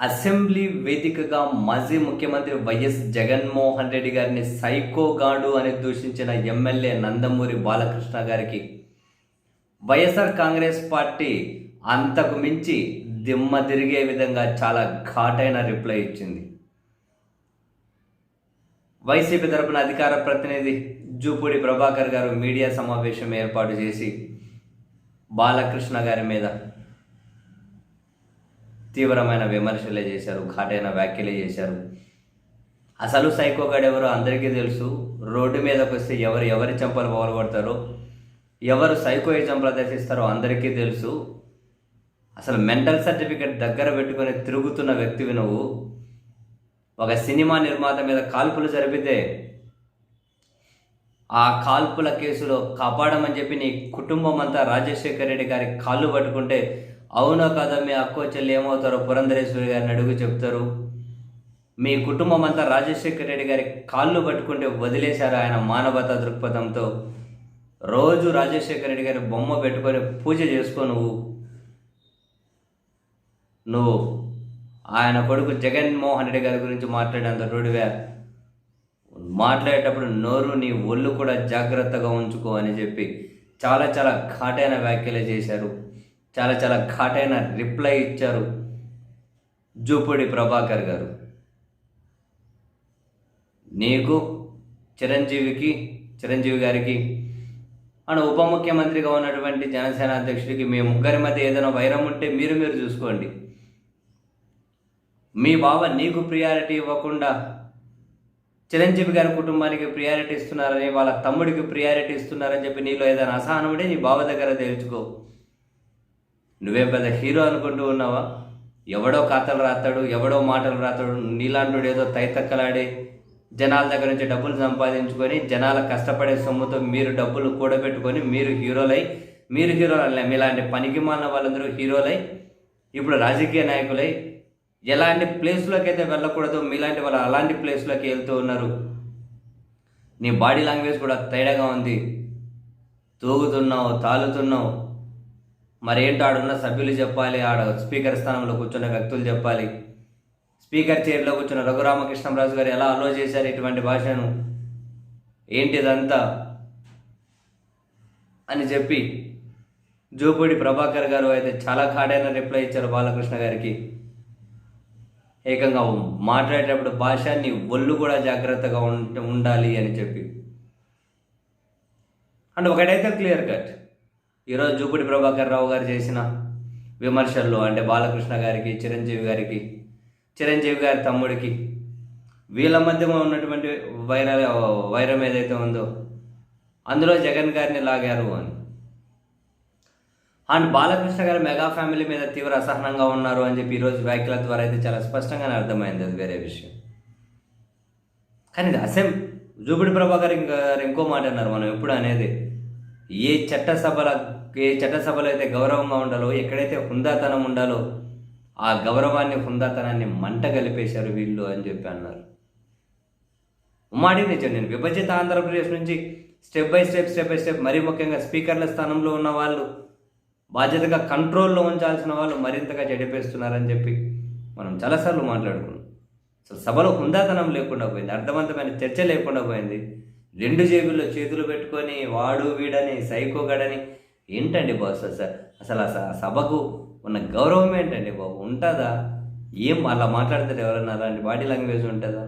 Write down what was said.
Assembly వేదికగా మాజీ ముఖ్యమంత్రి వైఎస్ జగన్మోహన్ రెడ్డి గారిని సైకోగాడు అని దూషించిన ఎమ్మెల్యే నందమూరి బాలకృష్ణ గారికి వైఎస్ఆర్ కాంగ్రెస్ పార్టీ అంతకు మించి దిమ్మ తిరిగే విధంగా చాలా ఘాటైన రిప్లై ఇచ్చింది. వైసీపీ తరపున అధికార ప్రతినిధి జూపూడి ప్రభాకర్ గారు మీడియా సమావేశం ఏర్పాటు చేసి బాలకృష్ణ గారి మీద తీవ్రమైన విమర్శలే చేశారు, ఘాటైన వ్యాఖ్యలే చేశారు. అసలు సైకోగాడు ఎవరో అందరికీ తెలుసు. రోడ్డు మీదకి వస్తే ఎవరి చెంపలు పగలగొడతారో, ఎవరు సైకోయిజం ప్రదర్శిస్తారో అందరికీ తెలుసు. అసలు మెంటల్ సర్టిఫికెట్ దగ్గర పెట్టుకొని తిరుగుతున్న వ్యక్తివి నువ్వు. ఒక సినిమా నిర్మాత మీద కాల్పులు జరిపితే ఆ కాల్పుల కేసులో కాపాడమని చెప్పి నీ కుటుంబం అంతా రాజశేఖర రెడ్డి గారి కాళ్ళు పట్టుకుంటే అవునో కదా మీ అక్కో చెల్లి ఏమవుతారో పురంధరేశ్వరి గారిని అడుగు చెప్తారు. మీ కుటుంబం అంతా రాజశేఖర రెడ్డి గారి కాళ్ళు పట్టుకుంటే వదిలేశారు ఆయన మానవతా దృక్పథంతో. రోజు రాజశేఖర రెడ్డి గారి బొమ్మ పెట్టుకొని పూజ చేసుకో. నువ్వు ఆయన కొడుకు జగన్మోహన్ రెడ్డి గారి గురించి మాట్లాడేంత రోడ్డువే. మాట్లాడేటప్పుడు నోరు నీ ఒళ్ళు కూడా జాగ్రత్తగా ఉంచుకో అని చెప్పి చాలా చాలా ఘాటైన వ్యాఖ్యలు చేశారు. చాలా చాలా ఘాటైన రిప్లై ఇచ్చారు జూపూడి ప్రభాకర్ గారు. నీకు చిరంజీవి గారికి అండ్ ఉప ముఖ్యమంత్రిగా ఉన్నటువంటి జనసేన అధ్యక్షుడికి మీ ముగ్గురి మధ్య ఏదైనా వైరం ఉంటే మీరు చూసుకోండి. మీ బావ నీకు ప్రియారిటీ ఇవ్వకుండా చిరంజీవి గారి కుటుంబానికి ప్రియారిటీ ఇస్తున్నారని, వాళ్ళ తమ్ముడికి ప్రియారిటీ ఇస్తున్నారని చెప్పి నీలో ఏదైనా అసహనం ఉంటే నీ బావ దగ్గర తెలుసుకో. నువ్వేం పెద్ద హీరో అనుకుంటూ ఉన్నావా? ఎవడో కథలు రాస్తాడు, ఎవడో మాటలు రాస్తాడు. నీలాంటి ఏదో తైతక్కలాడే జనాల దగ్గర నుంచి డబ్బులు సంపాదించుకొని జనాల కష్టపడే సొమ్ముతో మీరు డబ్బులు కూడబెట్టుకొని మీరు హీరోలై మీలాంటి పనికి మాలిన వాళ్ళందరూ హీరోలై ఇప్పుడు రాజకీయ నాయకులై ఎలాంటి ప్లేస్లోకి అయితే వెళ్ళకూడదు మీలాంటి వాళ్ళు అలాంటి ప్లేస్లోకి వెళ్తూ ఉన్నారు. నీ బాడీ లాంగ్వేజ్ కూడా తేడాగా ఉంది. తూగుతున్నావు, తాలుతున్నావు. మరేంటో ఆడున్న సభ్యులు చెప్పాలి, ఆడ స్పీకర్ స్థానంలో కూర్చున్న వ్యక్తులు చెప్పాలి. స్పీకర్ చైర్లో కూర్చున్న రఘురామకృష్ణరాజు గారు ఎలా అలో చేశారు ఇటువంటి భాషను, ఏంటిదంతా అని చెప్పి జూపూడి ప్రభాకర్ గారు అయితే చాలా ఘాటైన రిప్లై ఇచ్చారు బాలకృష్ణ గారికి. ఏకంగా మాట్లాడేటప్పుడు భాష నీ ఒళ్ళు కూడా జాగ్రత్తగా ఉండాలి అని చెప్పి. అండ్ ఒకటైతే క్లియర్ కట్, ఈరోజు జూపూడి ప్రభాకర్ రావు గారు చేసిన విమర్శల్లో అంటే బాలకృష్ణ గారికి, చిరంజీవి గారి తమ్ముడికి వీళ్ళ మధ్య ఉన్నటువంటి వైరం ఏదైతే ఉందో అందులో జగన్ గారిని లాగారు అని. అండ్ బాలకృష్ణ గారు మెగా ఫ్యామిలీ మీద తీవ్ర అసహనంగా ఉన్నారు అని చెప్పి ఈరోజు వ్యాఖ్యల ద్వారా అయితే చాలా స్పష్టంగానే అర్థమైంది. అది వేరే విషయం. కానీ జూపూడి ప్రభాకర్ ఇంకో మాట అన్నారు, మనం ఎప్పుడు అనేది ఏ చట్టసభలో అయితే గౌరవంగా ఉండాలో, ఎక్కడైతే హుందాతనం ఉండాలో ఆ గౌరవాన్ని హుందాతనాన్ని మంట కలిపేశారు వీళ్ళు అని చెప్పి అన్నారు. ఉమ్మాడి నిజం. నేను విభజిత ఆంధ్రప్రదేశ్ నుంచి స్టెప్ బై స్టెప్ మరీ ముఖ్యంగా స్పీకర్ల స్థానంలో ఉన్న వాళ్ళు, బాధ్యతగా కంట్రోల్లో ఉంచాల్సిన వాళ్ళు మరింతగా చెడిపేస్తున్నారని చెప్పి మనం చాలాసార్లు మాట్లాడుకున్నాం. అసలు సభలో హుందాతనం లేకుండా పోయింది, అర్థవంతమైన చర్చ లేకుండా పోయింది. రెండు జేబుల్లో చేతులు పెట్టుకొని వాడు వీడని సైకోగడని ఏంటండి బాస్? అసలు సభకు ఉన్న గౌరవం ఏంటండి బాబు? ఉంటుందా? ఏం అలా మాట్లాడతారు ఎవరన్నా? అలాంటి బాడీ లాంగ్వేజ్ ఉంటుందా?